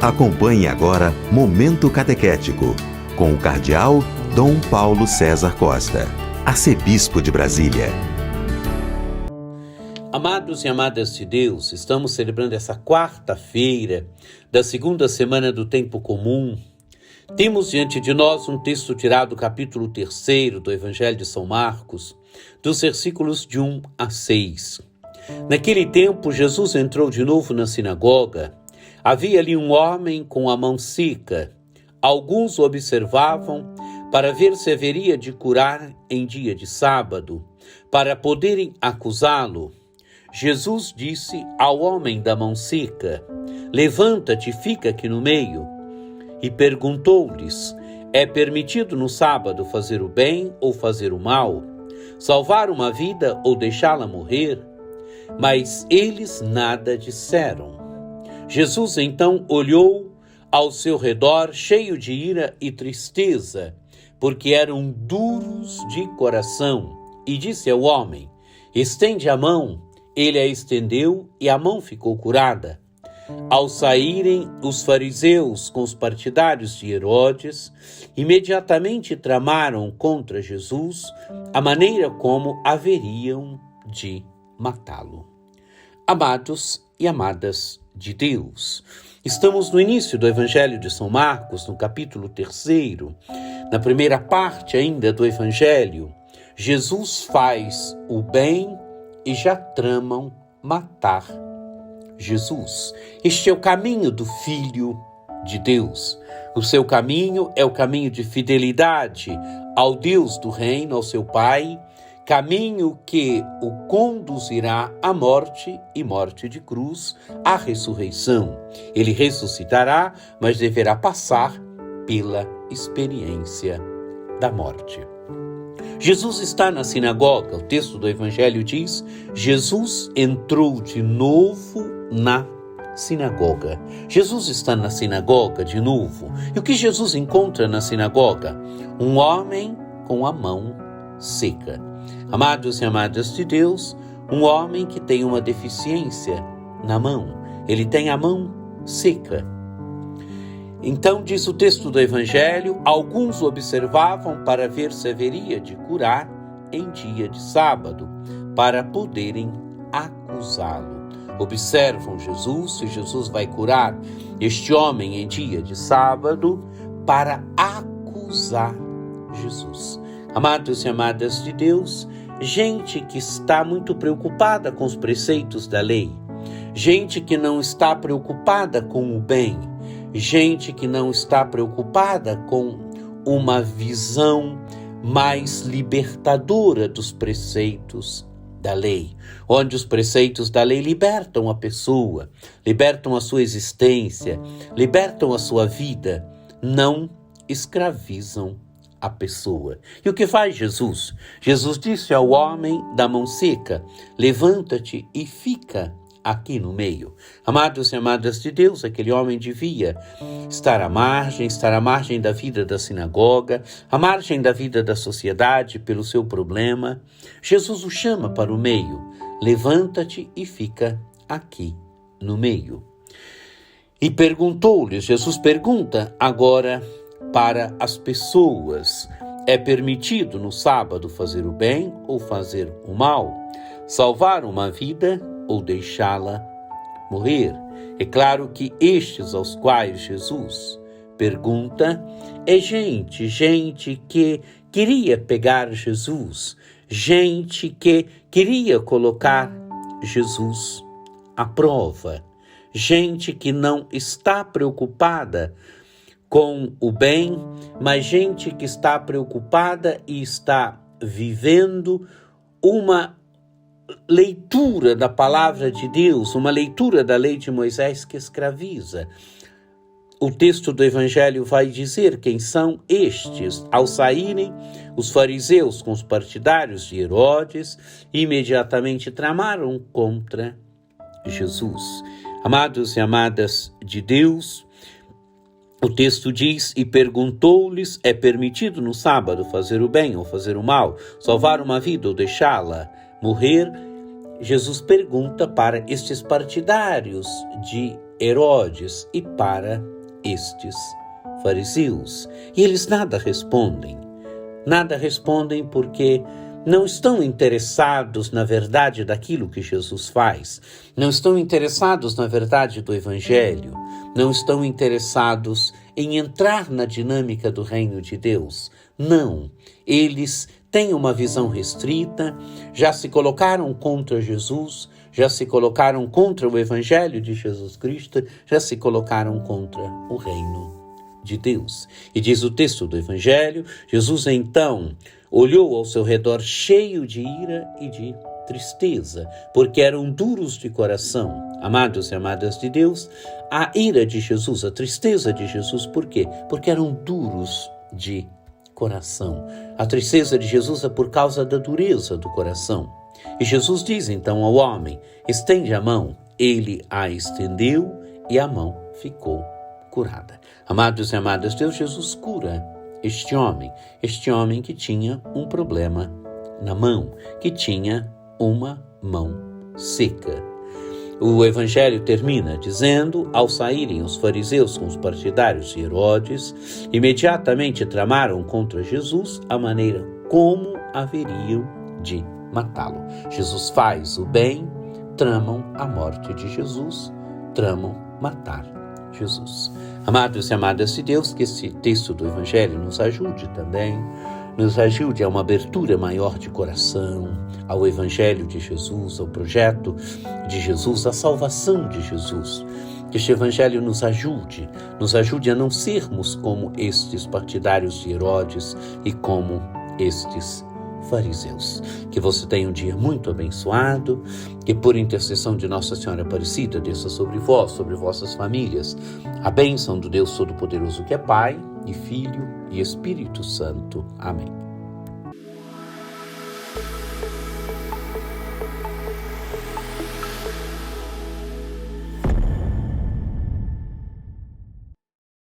Acompanhe agora Momento Catequético, com o Cardeal Dom Paulo César Costa, arcebispo de Brasília. Amados e amadas de Deus, estamos celebrando essa quarta-feira da segunda semana do Tempo Comum. Temos diante de nós um texto tirado do capítulo 3 do Evangelho de São Marcos, dos versículos de 1 a 6. Naquele tempo, Jesus entrou de novo na sinagoga. Havia ali um homem com a mão seca. Alguns o observavam para ver se haveria de curar em dia de sábado, para poderem acusá-lo. Jesus disse ao homem da mão seca: "Levanta-te e fica aqui no meio." E perguntou-lhes: "É permitido no sábado fazer o bem ou fazer o mal? Salvar uma vida ou deixá-la morrer?" Mas eles nada disseram. Jesus então olhou ao seu redor, cheio de ira e tristeza, porque eram duros de coração, e disse ao homem: "Estende a mão." Ele a estendeu e a mão ficou curada. Ao saírem os fariseus com os partidários de Herodes, imediatamente tramaram contra Jesus a maneira como haveriam de matá-lo. Amados e amadas de Deus, estamos no início do Evangelho de São Marcos, no capítulo 3, na primeira parte ainda do Evangelho. Jesus faz o bem e já tramam matar Jesus. Este é o caminho do Filho de Deus. O seu caminho é o caminho de fidelidade ao Deus do reino, ao seu Pai, caminho que o conduzirá à morte e morte de cruz, à ressurreição. Ele ressuscitará, mas deverá passar pela experiência da morte. Jesus está na sinagoga. O texto do Evangelho diz: Jesus entrou de novo na sinagoga. Jesus está na sinagoga de novo. E o que Jesus encontra na sinagoga? Um homem com a mão seca. Amados e amadas de Deus, um homem que tem uma deficiência na mão. Ele tem a mão seca. Então, diz o texto do Evangelho, alguns observavam para ver se haveria de curar em dia de sábado, para poderem acusá-lo. Observam Jesus, se Jesus vai curar este homem em dia de sábado, para acusar Jesus. Amados e amadas de Deus, gente que está muito preocupada com os preceitos da lei, gente que não está preocupada com o bem, gente que não está preocupada com uma visão mais libertadora dos preceitos da lei, onde os preceitos da lei libertam a pessoa, libertam a sua existência, libertam a sua vida, não escravizam a pessoa. E o que faz Jesus? Jesus disse ao homem da mão seca: "Levanta-te e fica aqui no meio." Amados e amadas de Deus, aquele homem devia estar à margem da vida da sinagoga, à margem da vida da sociedade pelo seu problema. Jesus o chama para o meio: "Levanta-te e fica aqui no meio." E perguntou-lhe, Jesus pergunta agora para as pessoas: é permitido no sábado fazer o bem ou fazer o mal? Salvar uma vida ou deixá-la morrer? É claro que estes aos quais Jesus pergunta é gente que queria pegar Jesus, gente que queria colocar Jesus à prova, gente que não está preocupada com o bem, mas gente que está preocupada e está vivendo uma leitura da palavra de Deus, uma leitura da lei de Moisés que escraviza. O texto do Evangelho vai dizer quem são estes. Ao saírem os fariseus com os partidários de Herodes, imediatamente tramaram contra Jesus. Amados e amadas de Deus, o texto diz: "E perguntou-lhes: é permitido no sábado fazer o bem ou fazer o mal? Salvar uma vida ou deixá-la morrer?" Jesus pergunta para estes partidários de Herodes e para estes fariseus. E eles nada respondem. Nada respondem porque não estão interessados na verdade daquilo que Jesus faz. Não estão interessados na verdade do Evangelho. Não estão interessados em entrar na dinâmica do reino de Deus. Não. Eles têm uma visão restrita, já se colocaram contra Jesus, já se colocaram contra o Evangelho de Jesus Cristo, já se colocaram contra o reino de Deus. E diz o texto do Evangelho, Jesus então olhou ao seu redor cheio de ira e de tristeza, porque eram duros de coração. Amados e amadas de Deus, a ira de Jesus, a tristeza de Jesus, por quê? Porque eram duros de coração. A tristeza de Jesus é por causa da dureza do coração. E Jesus diz então ao homem, estende a mão. Ele a estendeu e a mão ficou curada. Amados e amadas de Deus, Jesus cura este homem que tinha um problema na mão, que tinha uma mão seca. O Evangelho termina dizendo, ao saírem os fariseus com os partidários de Herodes, imediatamente tramaram contra Jesus a maneira como haveriam de matá-lo. Jesus faz o bem, tramam a morte de Jesus, tramam matar Jesus. Amados e amadas de Deus, que esse texto do Evangelho nos ajude também, nos ajude a uma abertura maior de coração ao Evangelho de Jesus, ao projeto de Jesus, à salvação de Jesus. Que este Evangelho nos ajude a não sermos como estes partidários de Herodes e como estes fariseus. Que você tenha um dia muito abençoado, que por intercessão de Nossa Senhora Aparecida desça sobre vós, sobre vossas famílias, a bênção do Deus Todo-Poderoso que é Pai e Filho e Espírito Santo. Amém.